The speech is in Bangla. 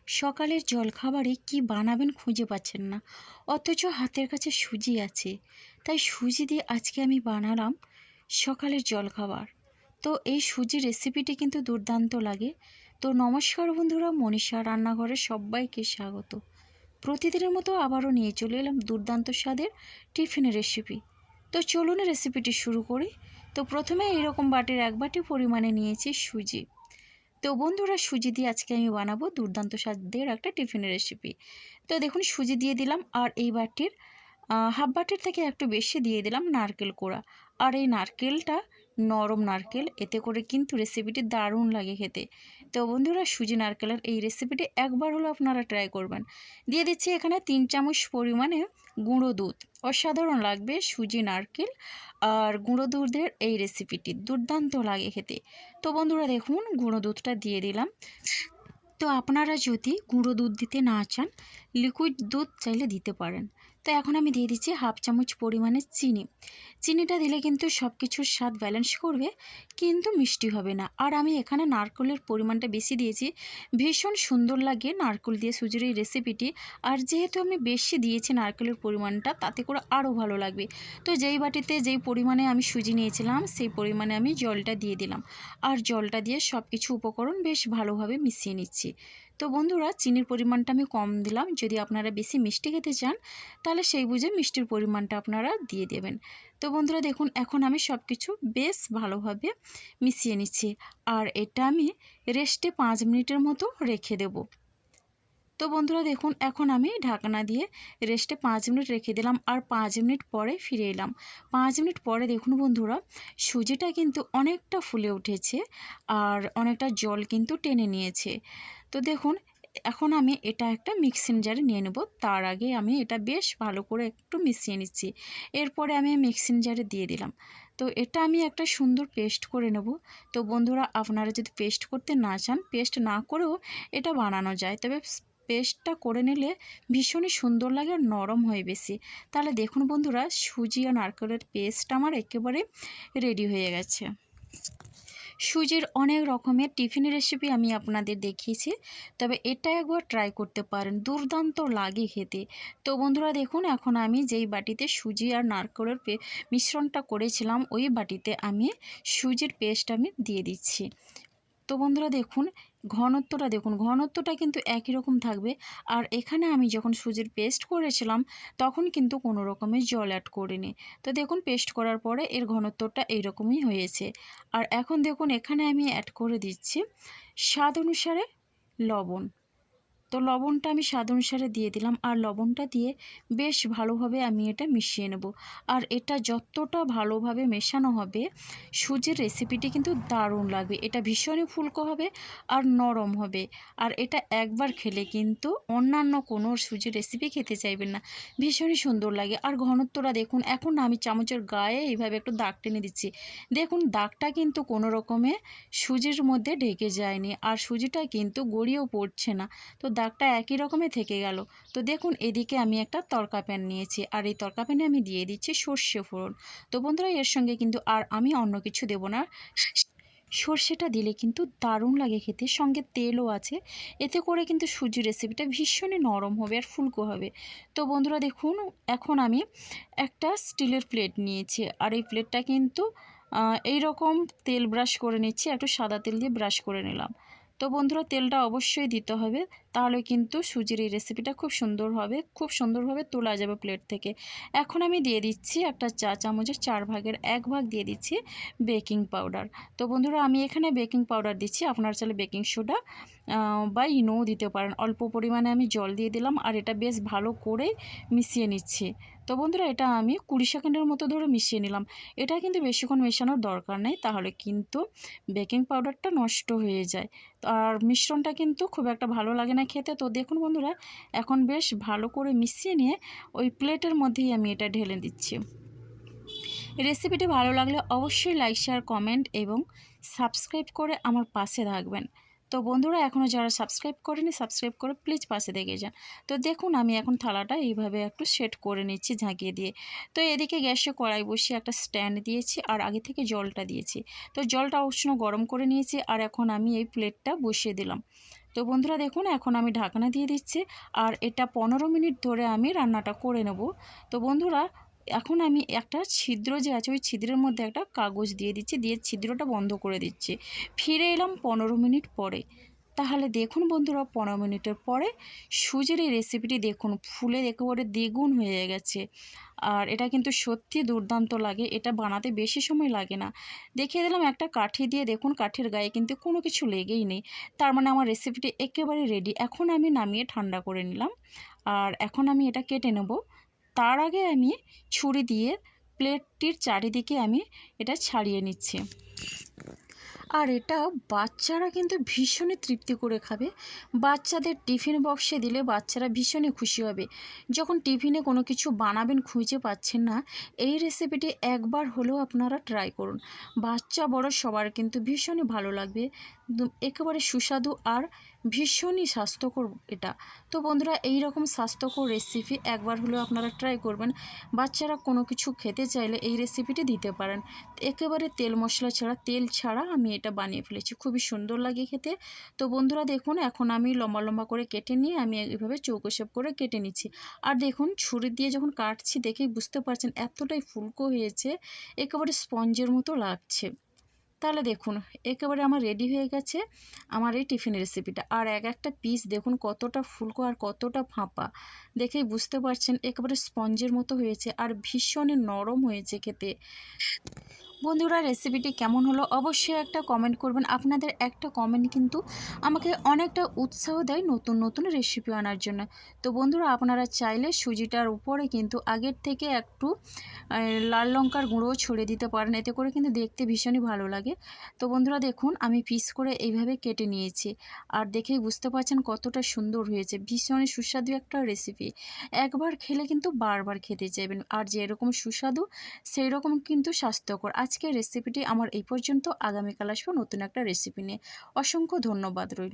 সকালের জলখাবারে কি বানাবেন খুঁজে পাচ্ছেন না, অথচ হাতের কাছে সুজি আছে। তাই সুজি দিয়ে আজকে আমি বানালাম সকালের জলখাবার। তো এই সুজির রেসিপিটি কিন্তু দুর্দান্ত লাগে। তো নমস্কার বন্ধুরা, মনীষা রান্নাঘরে সবাইকে স্বাগত। প্রতিদিনের মতো আবারও নিয়ে চলে এলাম দুর্দান্ত স্বাদের টিফিনের রেসিপি। তো চলুন রেসিপিটি শুরু করি। তো প্রথমে এরকম বাটির 1 বাটি পরিমাণে নিয়েছি সুজি। তো বন্ধুরা, সুজি দিয়ে আজকে আমি বানাবো দুর্দান্ত স্বাদের একটা টিফিনের রেসিপি। তো দেখুন, সুজি দিয়ে দিলাম, আর এই বাটির হাফ বাটির থেকে একটু বেশি দিয়ে দিলাম নারকেল কোড়া। আর এই নারকেলটা নরম নারকেল, এতে করে কিন্তু রেসিপিটি দারুণ লাগে খেতে। তো বন্ধুরা, সুজি নারকেলের এই রেসিপিটি একবার হলো আপনারা ট্রাই করবেন। দিয়ে দিচ্ছি এখানে 3 চামচ পরিমাণে গুঁড়ো দুধ। অসাধারণ লাগবে সুজি নারকেল আর গুঁড়ো দুধের এই রেসিপিটি, দুর্দান্ত লাগে খেতে। তো বন্ধুরা দেখুন, গুঁড়ো দুধটা দিয়ে দিলাম। তো আপনারা যদি গুঁড়ো দুধ দিতে না চান, লিকুইড দুধ চাইলে দিতে পারেন। তো এখন আমি দিয়ে দিচ্ছি হাফ চামচ পরিমাণে চিনি। চিনিটা দিলে কিন্তু সব কিছুর স্বাদ ব্যালেন্স করবে, কিন্তু মিষ্টি হবে না। আর আমি এখানে নারকেলের পরিমাণটা বেশি দিয়েছি, ভীষণ সুন্দর লাগে নারকেল দিয়ে সুজির এই রেসিপিটি। আর যেহেতু আমি বেশি দিয়েছি নারকেলের পরিমাণটা, তাতে করে আরও ভালো লাগবে। তো যেই বাটিতে যেই পরিমাণে আমি সুজি নিয়েছিলাম, সেই পরিমাণে আমি জলটা দিয়ে দিলাম। আর জলটা দিয়ে সব কিছু উপকরণ বেশ ভালোভাবে মিশিয়ে নিচ্ছি। তো বন্ধুরা, চিনির পরিমাণটা আমি কম দিলাম। যদি আপনারা বেশি মিষ্টি খেতে চান, তাহলে সেই বুঝে মিষ্টির পরিমাণটা আপনারা দিয়ে দেবেন। তো বন্ধুরা দেখুন, এখন আমি সব কিছু বেশ ভালোভাবে মিশিয়ে নিচ্ছি। আর এটা আমি রেস্টে 5 মিনিটের মতো রেখে দেব। তো বন্ধুরা দেখুন, এখন আমি ঢাকনা দিয়ে রেস্টে 5 মিনিট রেখে দিলাম। আর 5 মিনিট পরে ফিরে এলাম। 5 মিনিট পরে দেখুন বন্ধুরা, সুজিটা কিন্তু অনেকটা ফুলে উঠেছে আর অনেকটা জল কিন্তু টেনে নিয়েছে। তো দেখুন, এখন আমি এটা একটা মিক্সিং জারে নিয়ে নেব। তার আগে আমি এটা বেশ ভালো করে একটু মিশিয়ে নিচ্ছি। এরপরে আমি মিক্সিং জারে দিয়ে দিলাম। তো এটা আমি একটা সুন্দর পেস্ট করে নেব। তো বন্ধুরা, আপনারা যদি পেস্ট করতে না চান, পেস্ট না করেও এটা বানানো যায়। তবে পেস্টটা করে নিলে ভীষণই সুন্দর লাগে আর নরম হয় বেশি। তাহলে দেখুন বন্ধুরা, সুজি আর নারকেলের পেস্ট আমার একেবারে রেডি হয়ে গেছে। সুজির অনেক রকমের টিফিন রেসিপি আমি আপনাদের দেখিয়েছি, তবে এটা একবার ট্রাই করতে পারেন, দুর্দান্ত লাগে খেতে। তো বন্ধুরা দেখুন, এখন আমি যেই বাটিতে সুজি আর নারকেলের মিশ্রণটা করেছিলাম, ওই বাটিতে আমি সুজির পেস্ট আমি দিয়ে দিচ্ছি। তো বন্ধুরা দেখুন, ঘনত্বটা কিন্তু একই রকম থাকবে। আর এখানে আমি যখন সুজির পেস্ট করেছিলাম, তখন কিন্তু কোনো রকমের জল অ্যাড করিনি। তো দেখুন, পেস্ট করার পরে এর ঘনত্বটা এইরকমই হয়েছে। আর এখন দেখুন, এখানে আমি অ্যাড করে দিচ্ছি স্বাদ অনুসারে লবণ। তো লবণটা আমি স্বাদ অনুসারে দিয়ে দিলাম। আর লবণটা দিয়ে বেশ ভালোভাবে আমি এটা মিশিয়ে নেব। আর এটা যতটা ভালোভাবে মেশানো হবে, সুজির রেসিপিটি কিন্তু দারুণ লাগবে। এটা ভীষণই ফুলকো হবে আর নরম হবে। আর এটা একবার খেলে কিন্তু অন্যান্য কোনো সুজির রেসিপি খেতে চাইবেন না, ভীষণই সুন্দর লাগে। আর ঘনত্বটা দেখুন, এখন আমি চামচের গায়ে এইভাবে একটু দাগ টেনে দিচ্ছি। দেখুন, দাগটা কিন্তু কোনো রকমে সুজির মধ্যে ঢেকে যায়নি, আর সুজিটা কিন্তু গড়িয়েও পড়ছে না। তো দাগটা একই রকমই থেকে গেল। তো দেখুন, এদিকে আমি একটা তড়কা প্যান নিয়েছি, আর এই তড়কা প্যানে আমি দিয়ে দিচ্ছি সর্ষে ফোড়ন। তো বন্ধুরা, এর সঙ্গে কিন্তু আর আমি অন্য কিছু দেব না। সর্ষেটা দিলে কিন্তু দারুণ লাগে খেতে, সঙ্গে তেলও আছে। এতে করে কিন্তু সুজি রেসিপিটা ভীষণই নরম হবে আর ফুলকো হবে। তো বন্ধুরা দেখুন, এখন আমি একটা স্টিলের প্লেট নিয়েছি, আর এই প্লেটটা কিন্তু এই রকম তেল ব্রাশ করে নিচ্ছি, একটু সাদা তেল দিয়ে ব্রাশ করে নিলাম। তো বন্ধুরা, তেলটা অবশ্যই দিতে হবে, তাহলে কিন্তু সুজির এই রেসিপিটা খুব সুন্দর হবে, খুব সুন্দরভাবে তোলা যাবে প্লেট থেকে। এখন আমি দিয়ে দিচ্ছি একটা চা চামচের 4 ভাগের 1 ভাগ দিয়ে দিচ্ছি বেকিং পাউডার। তো বন্ধুরা, আমি এখানে বেকিং পাউডার দিচ্ছি, আপনারা চাইলে বেকিং সোডা বা ইনোও দিতে পারেন। অল্প পরিমাণে আমি জল দিয়ে দিলাম, আর এটা বেশ ভালো করে মিশিয়ে নিচ্ছি। তো বন্ধুরা, এটা আমি 20 সেকেন্ডের মতো ধরে মিশিয়ে নিলাম। এটা কিন্তু বেশিক্ষণ মেশানোর দরকার নেই, তাহলে কিন্তু বেকিং পাউডারটা নষ্ট হয়ে যায়। আর মিশ্রণটা কিন্তু খুব একটা ভালো লাগে না খেতে। তো দেখুন বন্ধুরা, এখন বেশ ভালো করে মিশিয়ে নিয়ে ওই প্লেটের মধ্যেই আমি এটা ঢেলে দিচ্ছি। রেসিপিটি ভালো লাগলে অবশ্যই লাইক, শেয়ার, কমেন্ট এবং সাবস্ক্রাইব করে আমার পাশে থাকবেন। তো বন্ধুরা, এখনও যারা সাবস্ক্রাইব করেনি, সাবস্ক্রাইব করে প্লিজ পাশে দেখে যান। তো দেখুন, আমি এখন থালাটা এইভাবে একটু সেট করে নিচ্ছি ঝাঁকিয়ে দিয়ে। তো এদিকে গ্যাসে কড়াই বসিয়ে একটা স্ট্যান্ড দিয়েছি, আর আগে থেকে জলটা দিয়েছি। তো জলটা উষ্ণ গরম করে নিয়েছি, আর এখন আমি এই প্লেটটা বসিয়ে দিলাম। তো বন্ধুরা দেখুন এখন আমি ঢাকনা দিয়ে দিচ্ছি আর এটা 15 মিনিট ধরে আমি রান্নাটা করে নেব। তো বন্ধুরা এখন আমি একটা ছিদ্র যে আছে ওই ছিদ্রের মধ্যে একটা কাগজ দিয়ে দিচ্ছি, দিয়ে ছিদ্রটা বন্ধ করে দিচ্ছি। ফিরে এলাম 15 মিনিট পরে। তাহলে দেখুন বন্ধুরা 15 মিনিটের পরে সুজির এই রেসিপিটি দেখুন ফুলে একেবারে দ্বিগুণ হয়ে গেছে। আর এটা কিন্তু সত্যি দুর্দান্ত লাগে, এটা বানাতে বেশি সময় লাগে না। দেখিয়ে দিলাম একটা কাঠি দিয়ে, দেখুন কাঠির গায়ে কিন্তু কোনো কিছু লেগেই নেই। তার মানে আমার রেসিপিটি একেবারে রেডি। এখন আমি নামিয়ে ঠান্ডা করে নিলাম আর এখন আমি এটা কেটে নেব। তার আগে আমি ছুরি দিয়ে প্লেটটির চারিদিকে আমি এটা ছাড়িয়ে নিচ্ছি। আর এটা বাচ্চারা কিন্তু ভীষণই তৃপ্তি করে খাবে। বাচ্চাদের টিফিন বক্সে দিলে বাচ্চারা ভীষণই খুশি হবে। যখন টিফিনে কোনো কিছু বানাবেন খুঁজে পাচ্ছেন না, এই রেসিপিটি একবার হলেও আপনারা ট্রাই করুন। বাচ্চা বড় সবার কিন্তু ভীষণই ভালো লাগবে। একেবারে সুস্বাদু আর ভীষণই স্বাস্থ্যকর এটা। তো বন্ধুরা এই রকম স্বাস্থ্যকর রেসিপি একবার হলেও আপনারা ট্রাই করবেন। বাচ্চারা কোনো কিছু খেতে চাইলে এই রেসিপিটি দিতে পারেন। একেবারে তেল মশলা ছাড়া, তেল ছাড়া আমি এটা বানিয়ে ফেলেছি, খুবই সুন্দর লাগে খেতে। তো বন্ধুরা দেখুন এখন আমি লম্বা লম্বা করে কেটে নিয়ে আমি এইভাবে চৌকো শেপ করে কেটে নিচ্ছি। আর দেখুন ছুরি দিয়ে যখন কাটছি দেখেই বুঝতে পারছেন এতটাই ফুলকো হয়েছে, একেবারে স্পঞ্জের মতো লাগছে। তাহলে দেখুন একেবারে আমার রেডি হয়ে গেছে আমার এই টিফিন রেসিপিটা। আর এক একটা পিস দেখুন কতটা ফুলকো আর কতটা ফাঁপা, দেখেই বুঝতে পারছেন একেবারে স্পঞ্জের মতো হয়েছে আর ভীষণই নরম হয়েছে খেতে। বন্ধুরা রেসিপিটি কেমন হলো অবশ্যই একটা কমেন্ট করবেন। আপনাদের একটা কমেন্ট কিন্তু আমাকে অনেকটা উৎসাহ দেয় নতুন নতুন রেসিপি আনার জন্য। তো বন্ধুরা আপনারা চাইলে সুজিটার উপরে কিন্তু আগের থেকে একটু লাল লঙ্কার গুঁড়োও ছড়িয়ে দিতে পারেন, এতে করে কিন্তু দেখতে ভীষণই ভালো লাগে। তো বন্ধুরা দেখুন আমি পিস করে এইভাবে কেটে নিয়েছি আর দেখেই বুঝতে পারছেন কতটা সুন্দর হয়েছে, ভীষণই সুস্বাদু একটা রেসিপি। একবার খেলে কিন্তু বারবার খেতে চাইবেন। আর যেরকম সুস্বাদু সেই রকম কিন্তু স্বাস্থ্যকর। আজকের রেসিপিটি আমার এই পর্যন্ত। আগামীকাল আসবো নতুন একটা রেসিপি নিয়ে। অসংখ্য ধন্যবাদ রইল।